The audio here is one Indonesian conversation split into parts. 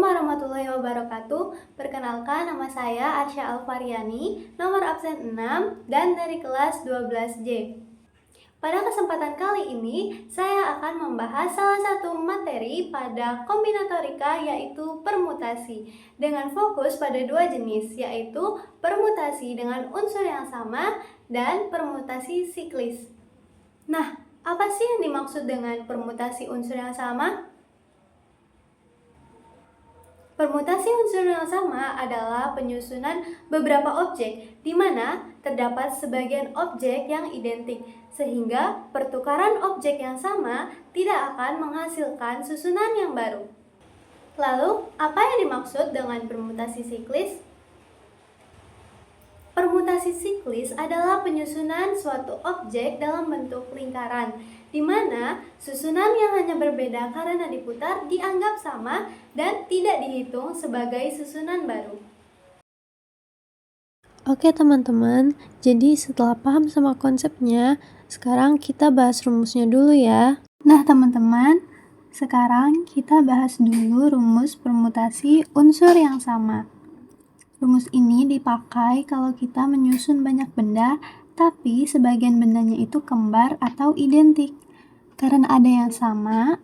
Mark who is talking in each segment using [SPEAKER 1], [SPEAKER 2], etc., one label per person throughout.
[SPEAKER 1] Assalamualaikum warahmatullahi wabarakatuh. Perkenalkan, nama saya Arsya Alfariani, nomor absen 6 dan dari kelas 12J. Pada kesempatan kali ini, saya akan membahas salah satu materi pada kombinatorika, yaitu permutasi, dengan fokus pada dua jenis, yaitu permutasi dengan unsur yang sama dan permutasi siklis. Nah, apa sih yang dimaksud dengan permutasi unsur yang sama? Permutasi unsur yang sama adalah penyusunan beberapa objek di mana terdapat sebagian objek yang identik, sehingga pertukaran objek yang sama tidak akan menghasilkan susunan yang baru. Lalu, apa yang dimaksud dengan permutasi siklis? Permutasi siklis adalah penyusunan suatu objek dalam bentuk lingkaran, di mana susunan yang hanya berbeda karena diputar dianggap sama dan tidak dihitung sebagai susunan baru.
[SPEAKER 2] Oke teman-teman, jadi setelah paham sama konsepnya, sekarang kita bahas rumusnya dulu ya.
[SPEAKER 1] Nah teman-teman, sekarang kita bahas dulu rumus permutasi unsur yang sama. Rumus ini dipakai kalau kita menyusun banyak benda, tapi sebagian bendanya itu kembar atau identik. Karena ada yang sama,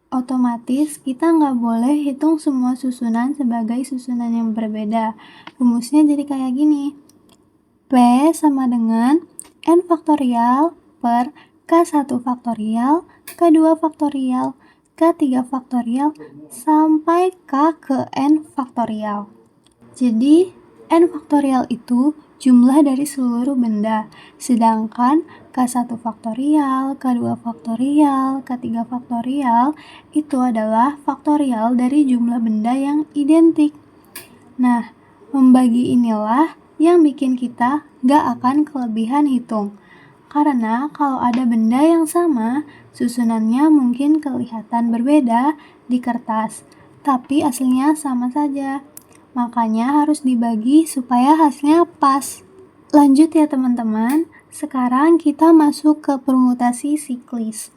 [SPEAKER 1] otomatis kita nggak boleh hitung semua susunan sebagai susunan yang berbeda. Rumusnya jadi kayak gini. P sama dengan N faktorial per K1 faktorial, K2 faktorial, K3 faktorial, sampai K ke N faktorial. Jadi, N faktorial itu jumlah dari seluruh benda, sedangkan K1 faktorial, K2 faktorial, K3 faktorial itu adalah faktorial dari jumlah benda yang identik. Nah, membagi inilah yang bikin kita gak akan kelebihan hitung. Karena kalau ada benda yang sama, susunannya mungkin kelihatan berbeda di kertas, tapi aslinya sama saja. Makanya harus dibagi supaya hasilnya pas. Lanjut ya teman-teman, sekarang kita masuk ke permutasi siklis.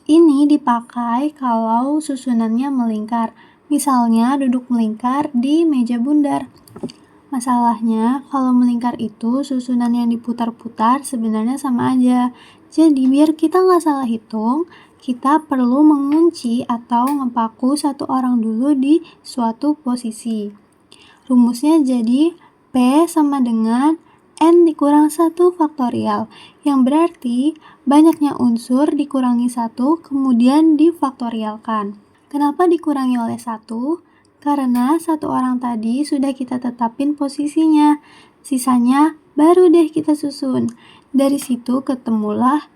[SPEAKER 1] Ini dipakai kalau susunannya melingkar, misalnya duduk melingkar di meja bundar. Masalahnya, kalau melingkar itu susunan yang diputar-putar sebenarnya sama aja. Jadi biar kita nggak salah hitung, kita perlu mengunci atau ngepaku satu orang dulu di suatu posisi. Rumusnya jadi P sama dengan N dikurang 1 faktorial, yang berarti banyaknya unsur dikurangi 1 kemudian difaktorialkan. Kenapa dikurangi oleh 1? Karena satu orang tadi sudah kita tetapin posisinya, sisanya baru deh kita susun. Dari situ ketemulah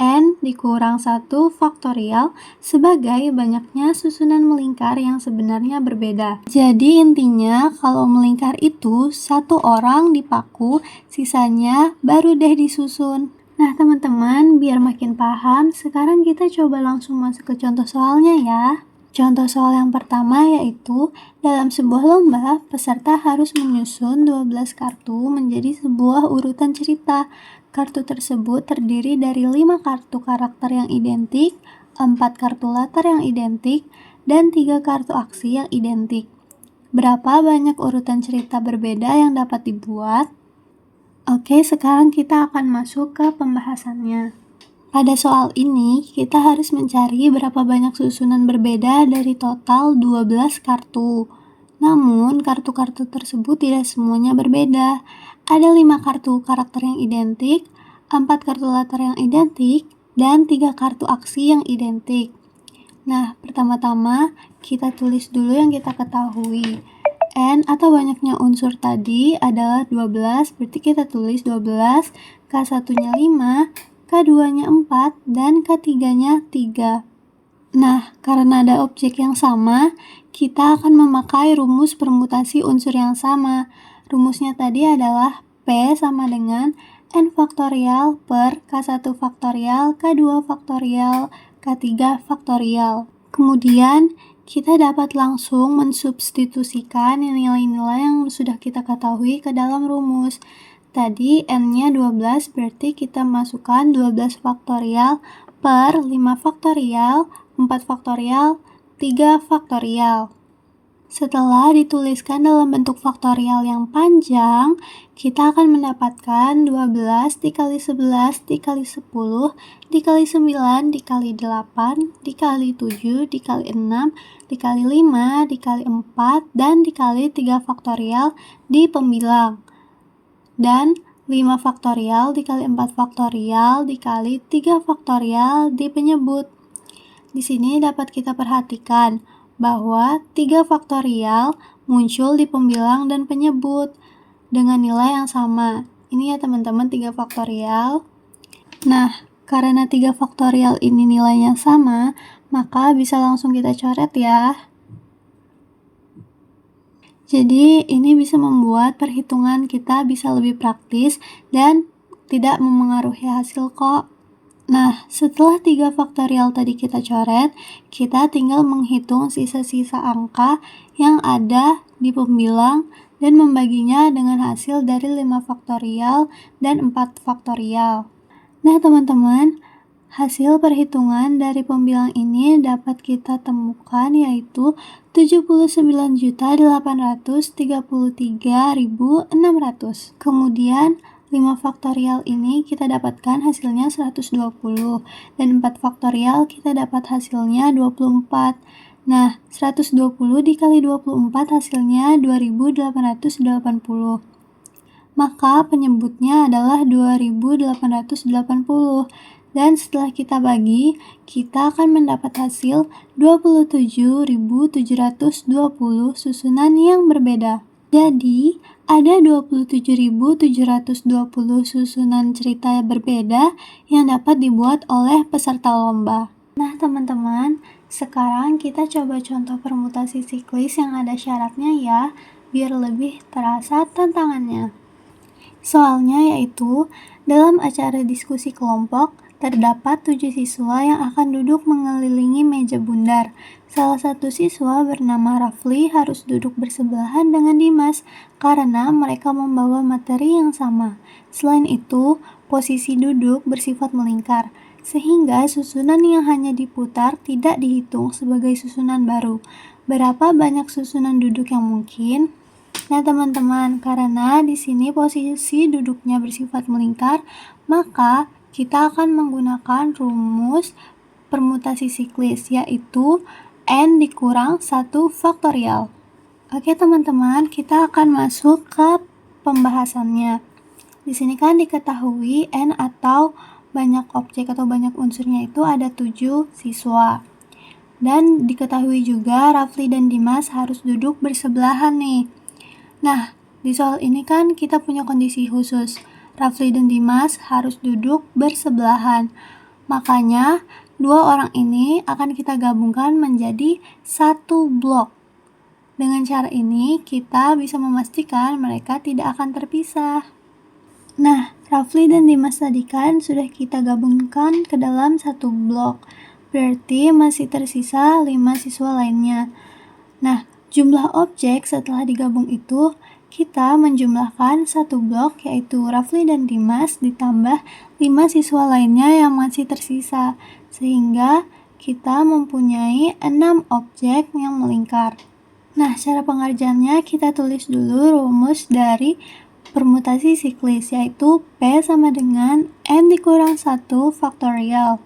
[SPEAKER 1] N dikurang 1 faktorial sebagai banyaknya susunan melingkar yang sebenarnya berbeda. Jadi intinya kalau melingkar itu satu orang dipaku, sisanya baru deh disusun. Nah teman-teman, biar makin paham, sekarang kita coba langsung masuk ke contoh soalnya ya. Contoh soal yang pertama yaitu, dalam sebuah lomba, peserta harus menyusun 12 kartu menjadi sebuah urutan cerita. Kartu tersebut terdiri dari 5 kartu karakter yang identik, 4 kartu latar yang identik, dan 3 kartu aksi yang identik. Berapa banyak urutan cerita berbeda yang dapat dibuat? Oke, sekarang kita akan masuk ke pembahasannya. Pada soal ini, kita harus mencari berapa banyak susunan berbeda dari total 12 kartu. Namun, kartu-kartu tersebut tidak semuanya berbeda. Ada 5 kartu karakter yang identik, 4 kartu latar yang identik, dan 3 kartu aksi yang identik. Nah, pertama-tama kita tulis dulu yang kita ketahui. N atau banyaknya unsur tadi adalah 12, berarti kita tulis 12, K1-nya 5, K2-nya 4, dan K3-nya 3. Nah, karena ada objek yang sama, kita akan memakai rumus permutasi unsur yang sama. Rumusnya tadi adalah P sama dengan N faktorial per K1 faktorial, K2 faktorial, K3 faktorial. Kemudian, kita dapat langsung mensubstitusikan nilai-nilai yang sudah kita ketahui ke dalam rumus. Tadi N-nya 12, berarti kita masukkan 12 faktorial per 5 faktorial, 4 faktorial, 3 faktorial. Setelah dituliskan dalam bentuk faktorial yang panjang, kita akan mendapatkan 12 dikali 11 dikali 10 dikali 9 dikali 8 dikali 7 dikali 6 dikali 5 dikali 4 dan dikali 3 faktorial di pembilang. Dan 5 faktorial dikali 4 faktorial dikali 3 faktorial di penyebut. Di sini dapat kita perhatikan bahwa 3 faktorial muncul di pembilang dan penyebut dengan nilai yang sama. Ini ya teman-teman 3 faktorial. Nah, karena 3 faktorial ini nilainya sama, maka bisa langsung kita coret ya. Jadi ini bisa membuat perhitungan kita bisa lebih praktis dan tidak memengaruhi hasil kok. Nah, setelah 3 faktorial tadi kita coret, kita tinggal menghitung sisa-sisa angka yang ada di pembilang dan membaginya dengan hasil dari 5 faktorial dan 4 faktorial. Nah, teman-teman, hasil perhitungan dari pembilang ini dapat kita temukan yaitu 79.833.600. Kemudian 5 faktorial ini kita dapatkan hasilnya 120 dan 4 faktorial kita dapat hasilnya 24. Nah, 120 dikali 24 hasilnya 2880. Maka penyebutnya adalah 2880. Dan setelah kita bagi, kita akan mendapat hasil 27.720 susunan yang berbeda. Jadi, ada 27.720 susunan cerita berbeda yang dapat dibuat oleh peserta lomba. Nah, teman-teman, sekarang kita coba contoh permutasi siklis yang ada syaratnya ya, biar lebih terasa tantangannya. Soalnya yaitu, dalam acara diskusi kelompok, terdapat 7 siswa yang akan duduk mengelilingi meja bundar. Salah satu siswa bernama Rafli harus duduk bersebelahan dengan Dimas karena mereka membawa materi yang sama. Selain itu, posisi duduk bersifat melingkar, sehingga susunan yang hanya diputar tidak dihitung sebagai susunan baru. Berapa banyak susunan duduk yang mungkin? Nah, teman-teman, karena di sini posisi duduknya bersifat melingkar, maka kita akan menggunakan rumus permutasi siklis, yaitu N dikurang 1 faktorial. Oke teman-teman, kita akan masuk ke pembahasannya. Di sini kan diketahui N atau banyak objek atau banyak unsurnya itu ada 7 siswa. Dan diketahui juga Rafli dan Dimas harus duduk bersebelahan nih. Nah, di soal ini kan kita punya kondisi khusus. Rafli dan Dimas harus duduk bersebelahan. Makanya, 2 orang ini akan kita gabungkan menjadi 1 blok. Dengan cara ini, kita bisa memastikan mereka tidak akan terpisah. Nah, Rafli dan Dimas tadi kan sudah kita gabungkan ke dalam 1 blok. Berarti masih tersisa 5 siswa lainnya. Nah, jumlah objek setelah digabung itu, kita menjumlahkan 1 blok yaitu Rafli dan Dimas ditambah 5 siswa lainnya yang masih tersisa, sehingga kita mempunyai 6 objek yang melingkar. Nah, cara pengerjaannya kita tulis dulu rumus dari permutasi siklis, yaitu P sama dengan N dikurang 1 faktorial.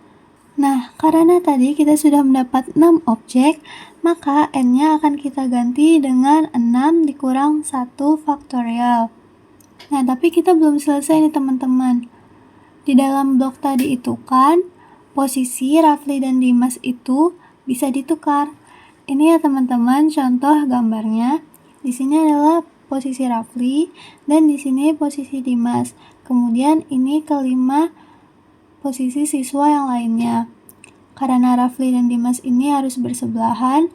[SPEAKER 1] Nah, karena tadi kita sudah mendapat 6 objek, maka N-nya akan kita ganti dengan 6 dikurang 1 faktorial. Nah, tapi kita belum selesai nih teman-teman. Di dalam blok tadi itu kan, posisi Rafli dan Dimas itu bisa ditukar. Ini ya teman-teman contoh gambarnya. Di sini adalah posisi Rafli dan di sini posisi Dimas. Kemudian ini kelima posisi siswa yang lainnya. Karena Rafli dan Dimas ini harus bersebelahan,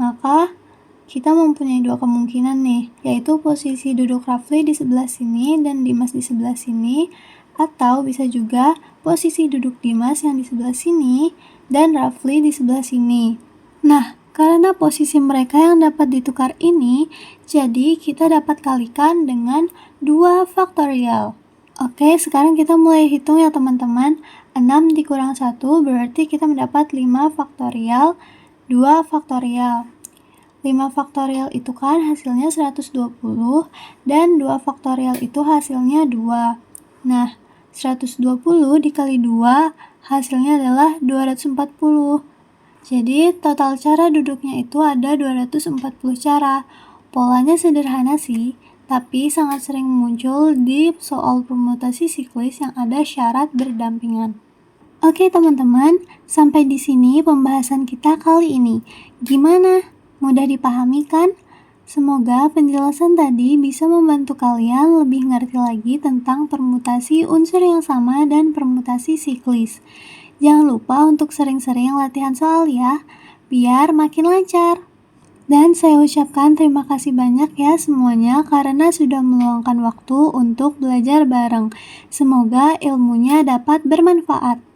[SPEAKER 1] maka kita mempunyai 2 kemungkinan nih, yaitu posisi duduk Rafli di sebelah sini dan Dimas di sebelah sini, atau bisa juga posisi duduk Dimas yang di sebelah sini dan Rafli di sebelah sini. Nah, karena posisi mereka yang dapat ditukar ini, jadi kita dapat kalikan dengan 2 faktorial. Oke, sekarang kita mulai hitung ya teman-teman. 6 dikurang 1 berarti kita mendapat 5 faktorial 2 faktorial. 5 faktorial itu kan hasilnya 120 dan 2 faktorial itu hasilnya 2. Nah, 120 dikali 2 hasilnya adalah 240. Jadi total cara duduknya itu ada 240 cara. Polanya sederhana sih, tapi sangat sering muncul di soal permutasi siklis yang ada syarat berdampingan. Oke teman-teman, sampai di sini pembahasan kita kali ini. Gimana? Mudah dipahami kan? Semoga penjelasan tadi bisa membantu kalian lebih ngerti lagi tentang permutasi unsur yang sama dan permutasi siklis. Jangan lupa untuk sering-sering latihan soal ya, biar makin lancar. Dan saya ucapkan terima kasih banyak ya semuanya karena sudah meluangkan waktu untuk belajar bareng. Semoga ilmunya dapat bermanfaat.